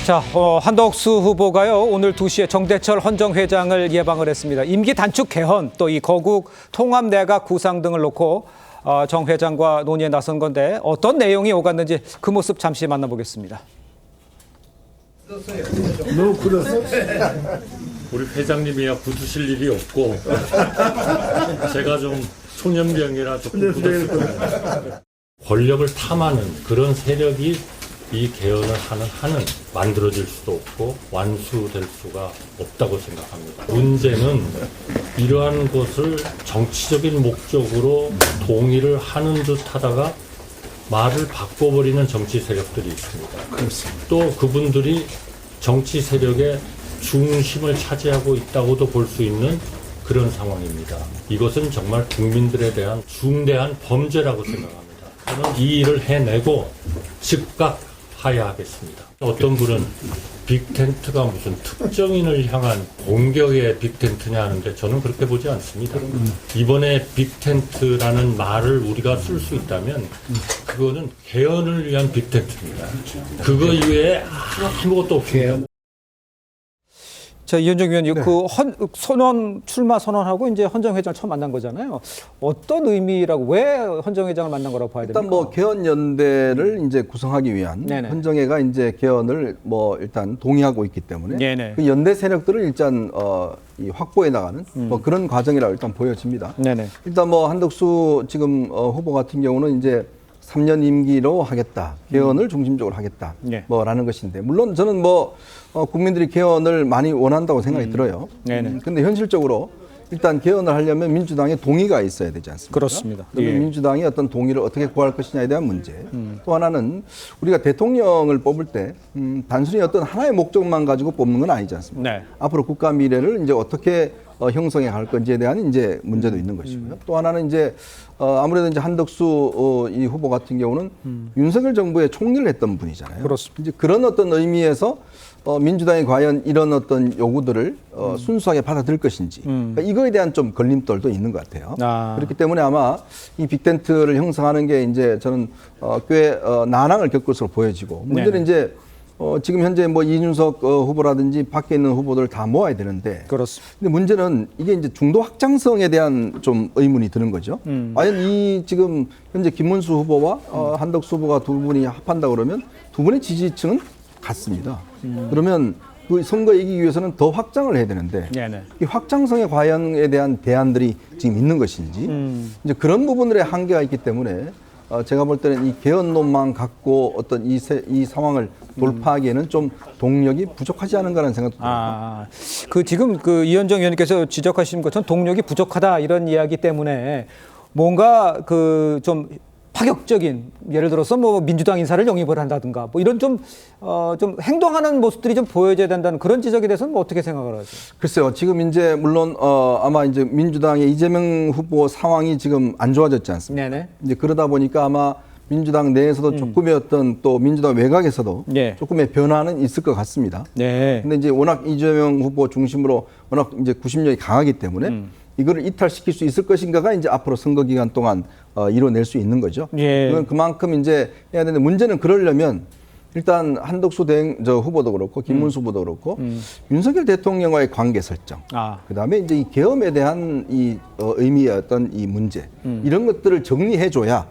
자, 한덕수 후보가요, 오늘 2시에 정대철 헌정회장을 예방을 했습니다. 임기 단축 개헌, 또 이 거국 통합 내각 구상 등을 놓고 정 회장과 논의에 나선 건데 어떤 내용이 오갔는지 그 모습 잠시 만나보겠습니다. 너무 굳었어? 우리 회장님이야 굳으실 일이 없고 제가 좀 소년병이라 조금 굳었습니다. 권력을 탐하는 그런 세력이 이 개헌을 하는 한은 만들어질 수도 없고 완수될 수가 없다고 생각합니다. 문제는 이러한 것을 정치적인 목적으로 동의를 하는 듯 하다가 말을 바꿔버리는 정치 세력들이 있습니다. 그렇습니다. 또 그분들이 정치 세력의 중심을 차지하고 있다고도 볼 수 있는 그런 상황입니다. 이것은 정말 국민들에 대한 중대한 범죄라고 생각합니다. 저는 이 일을 해내고 즉각 하야하겠습니다. 어떤 분은 빅텐트가 무슨 특정인을 향한 공격의 빅텐트냐 하는데 저는 그렇게 보지 않습니다. 이번에 빅텐트라는 말을 우리가 쓸 수 있다면 그거는 개헌을 위한 빅텐트입니다. 그거 이외에 아무것도 없습니다. 자, 이현정 위원님, 네. 출마 선언하고 이제 헌정 회장을 처음 만난 거잖아요. 어떤 의미라고, 왜 헌정 회장을 만난 거라고 봐야 됩니까? 일단 뭐 개헌 연대를 이제 구성하기 위한 네네. 헌정회가 이제 개헌을 뭐 일단 동의하고 있기 때문에 네네. 그 연대 세력들을 일단 이 확보해 나가는 뭐 그런 과정이라고 일단 보여집니다. 네네. 일단 뭐 한덕수 지금 후보 같은 경우는 이제 3년 임기로 하겠다, 개헌을 중심적으로 하겠다, 네. 뭐라는 것인데, 물론 저는 뭐 국민들이 개헌을 많이 원한다고 생각이 들어요. 네네. 근데 현실적으로 일단 개헌을 하려면 민주당의 동의가 있어야 되지 않습니까? 그렇습니다. 그러면 예. 민주당이 어떤 동의를 어떻게 구할 것이냐에 대한 문제. 또 하나는 우리가 대통령을 뽑을 때 단순히 어떤 하나의 목적만 가지고 뽑는 건 아니지 않습니까? 네. 앞으로 국가 미래를 이제 어떻게 형성해 갈 건지에 대한 이제 문제도 있는 것이고요. 또 하나는 이제 아무래도 이제 한덕수 이 후보 같은 경우는 윤석열 정부의 총리를 했던 분이잖아요. 그렇습니다. 이제 그런 어떤 의미에서 민주당이 과연 이런 어떤 요구들을 순수하게 받아들일 것인지 그러니까 이거에 대한 좀 걸림돌도 있는 것 같아요. 그렇기 때문에 아마 이 빅텐트를 형성하는 게 이제 저는 꽤 난항을 겪을 것으로 보여지고 문제는 네네. 이제 지금 현재 뭐 이준석 후보라든지 밖에 있는 후보들 다 모아야 되는데 그렇습니다. 근데 문제는 이게 이제 중도 확장성에 대한 좀 의문이 드는 거죠. 과연 이 지금 현재 김문수 후보와 한덕수 후보가 두 분이 합한다 그러면 두 분의 지지층은 같습니다. 그러면 그 선거 이기기 위해서는 더 확장을 해야 되는데 네네. 이 확장성의 과연에 대한 대안들이 지금 있는 것인지 이제 그런 부분들의 한계가 있기 때문에 제가 볼 때는 이 개헌론만 갖고 어떤 이 상황을 돌파하기에는 좀 동력이 부족하지 않은가라는 생각도 듭니다. 그 지금 그 이현정 위원님께서 지적하신 것처럼 동력이 부족하다 이런 이야기 때문에 뭔가 그 좀 파격적인, 예를 들어서 뭐 민주당 인사를 영입을 한다든가 뭐 이런 좀 행동하는 모습들이 좀 보여져야 된다는 그런 지적에 대해서는 뭐 어떻게 생각을 하죠? 글쎄요, 지금 이제 물론 아마 이제 민주당의 이재명 후보 상황이 지금 안 좋아졌지 않습니까? 네네. 이제 그러다 보니까 아마 민주당 내에서도 조금의 어떤 또 민주당 외곽에서도 네. 조금의 변화는 있을 것 같습니다. 네. 근데 이제 워낙 이재명 후보 중심으로 워낙 이제 구심력이 강하기 때문에 이거를 이탈시킬 수 있을 것인가가 이제 앞으로 선거 기간 동안 이뤄낼 수 있는 거죠. 예. 그건 그만큼 이제 해야 되는데 문제는 그러려면 일단 한덕수 후보도 그렇고 김문수 후보도 그렇고 윤석열 대통령과의 관계 설정, 그다음에 이제 이 계엄에 대한 이 의미의 어떤 이 문제 이런 것들을 정리해줘야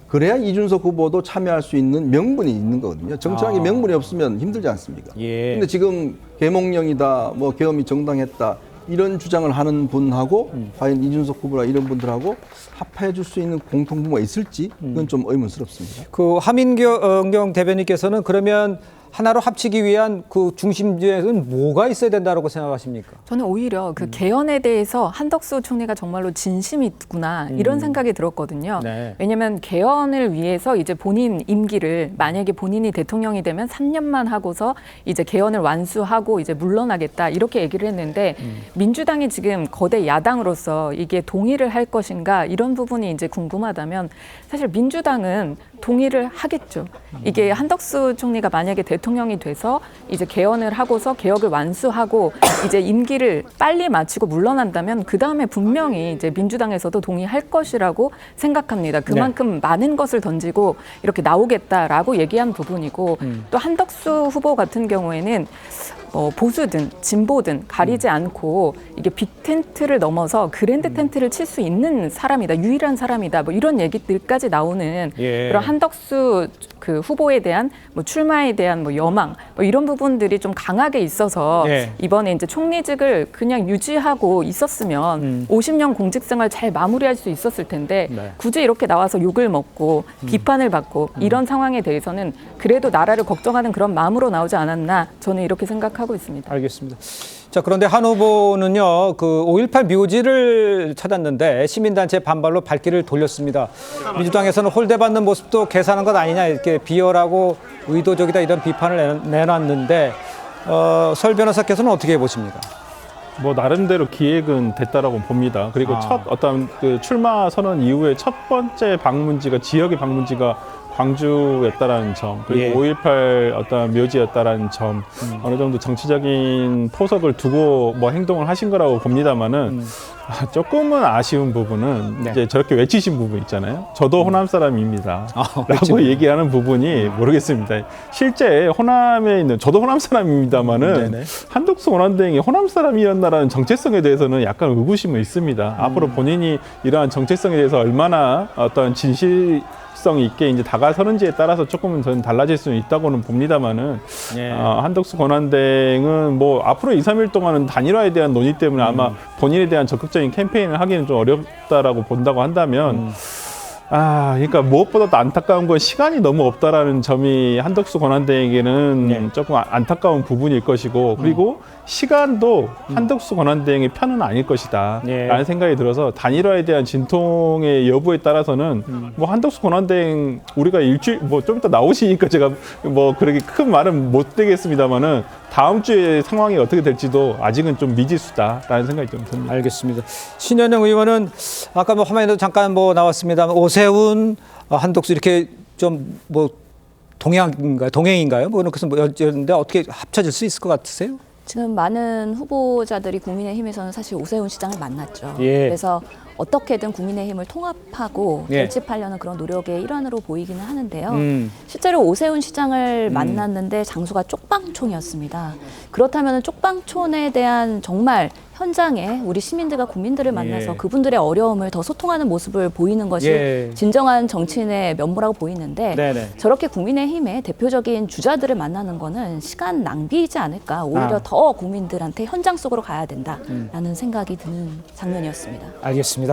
그래야 이준석 후보도 참여할 수 있는 명분이 있는 거거든요. 정치하게 명분이 없으면 힘들지 않습니까? 예. 근데 지금 계몽령이다, 뭐 계엄이 정당했다. 이런 주장을 하는 분하고 과연 이준석 후보나 이런 분들하고 합해 줄 수 있는 공통분모가 있을지 그건 좀 의문스럽습니다. 그 하민경 대변인께서는 그러면 하나로 합치기 위한 그 중심지에는 뭐가 있어야 된다고 생각하십니까? 저는 오히려 그 개헌에 대해서 한덕수 총리가 정말로 진심이 있구나 이런 생각이 들었거든요. 네. 왜냐하면 개헌을 위해서 이제 본인 임기를 만약에 본인이 대통령이 되면 3년만 하고서 이제 개헌을 완수하고 이제 물러나겠다 이렇게 얘기를 했는데 민주당이 지금 거대 야당으로서 이게 동의를 할 것인가 이런 부분이 이제 궁금하다면 사실 민주당은 동의를 하겠죠. 이게 한덕수 총리가 만약에 대통령이 돼서 이제 개헌을 하고서 개혁을 완수하고 이제 임기를 빨리 마치고 물러난다면 그 다음에 분명히 이제 민주당에서도 동의할 것이라고 생각합니다. 그만큼 많은 것을 던지고 이렇게 나오겠다라고 얘기한 부분이고 또 한덕수 후보 같은 경우에는 보수든 진보든 가리지 않고 이게 빅 텐트를 넘어서 그랜드 텐트를 칠 수 있는 사람이다, 유일한 사람이다, 뭐 이런 얘기들까지 나오는 그런 한덕수 그 후보에 대한 뭐 출마에 대한 뭐 여망 뭐 이런 부분들이 좀 강하게 있어서 이번에 이제 총리직을 그냥 유지하고 있었으면 50년 공직생활 잘 마무리할 수 있었을 텐데 굳이 이렇게 나와서 욕을 먹고 비판을 받고 이런 상황에 대해서는 그래도 나라를 걱정하는 그런 마음으로 나오지 않았나 저는 이렇게 생각하고 있습니다. 알겠습니다. 자, 그런데 한 후보는요, 그 5.18 묘지를 찾았는데 시민단체 반발로 발길을 돌렸습니다. 민주당에서는 홀대받는 모습도 계산한 것 아니냐, 이렇게 비열하고 의도적이다 이런 비판을 내놨는데, 설 변호사께서는 어떻게 보십니까? 뭐 나름대로 기획은 됐다라고 봅니다. 그리고 첫 어떤 그 출마 선언 이후에 첫 번째 방문지가 지역의 방문지가 광주였다라는 점, 그리고 5.18 어떤 묘지였다라는 점, 어느 정도 정치적인 포석을 두고 뭐 행동을 하신 거라고 봅니다만은 조금은 아쉬운 부분은 이제 저렇게 외치신 부분 있잖아요. 저도 호남 사람입니다. 라고 얘기하는 부분이 모르겠습니다. 실제 호남에 있는 저도 호남 사람입니다만은 한덕수 원안대행이 호남 사람이었나라는 정체성에 대해서는 약간 의구심은 있습니다. 앞으로 본인이 이러한 정체성에 대해서 얼마나 어떤 진실성 있게 이제 다가서는지에 따라서 조금은 저는 달라질 수는 있다고는 봅니다만은 한덕수 권한대행은 뭐 앞으로 2, 3일 동안은 단일화에 대한 논의 때문에 아마 본인에 대한 적극적인 캠페인을 하기는 좀 어렵다라고 본다고 한다면 그러니까 무엇보다도 안타까운 건 시간이 너무 없다라는 점이 한덕수 권한대행에게는 조금 안타까운 부분일 것이고 그리고 시간도 한덕수 권한대행의 편은 아닐 것이다 라는 생각이 들어서 단일화에 대한 진통의 여부에 따라서는 뭐 한덕수 권한대행 우리가 일주일 뭐 좀 이따 나오시니까 제가 뭐 그렇게 큰 말은 못 되겠습니다만은 다음 주에 상황이 어떻게 될지도 아직은 좀 미지수다라는 생각이 좀 듭니다. 알겠습니다. 신현영 의원은 아까 뭐 화면에도 잠깐 뭐 나왔습니다만 오세훈, 한덕수 이렇게 좀 뭐 동행인가요? 뭐 그래서 뭐 여는데 어떻게 합쳐질 수 있을 것 같으세요? 지금 많은 후보자들이 국민의힘에서는 사실 오세훈 시장을 만났죠. 그래서 어떻게든 국민의힘을 통합하고 결집하려는 그런 노력의 일환으로 보이기는 하는데요. 실제로 오세훈 시장을 만났는데 장소가 쪽방촌이었습니다. 그렇다면 쪽방촌에 대한 정말 현장에 우리 시민들과 국민들을 만나서 그분들의 어려움을 더 소통하는 모습을 보이는 것이 진정한 정치인의 면모라고 보이는데 저렇게 국민의힘의 대표적인 주자들을 만나는 거는 시간 낭비이지 않을까. 오히려 더 국민들한테 현장 속으로 가야 된다라는 생각이 드는 장면이었습니다. 알겠습니다.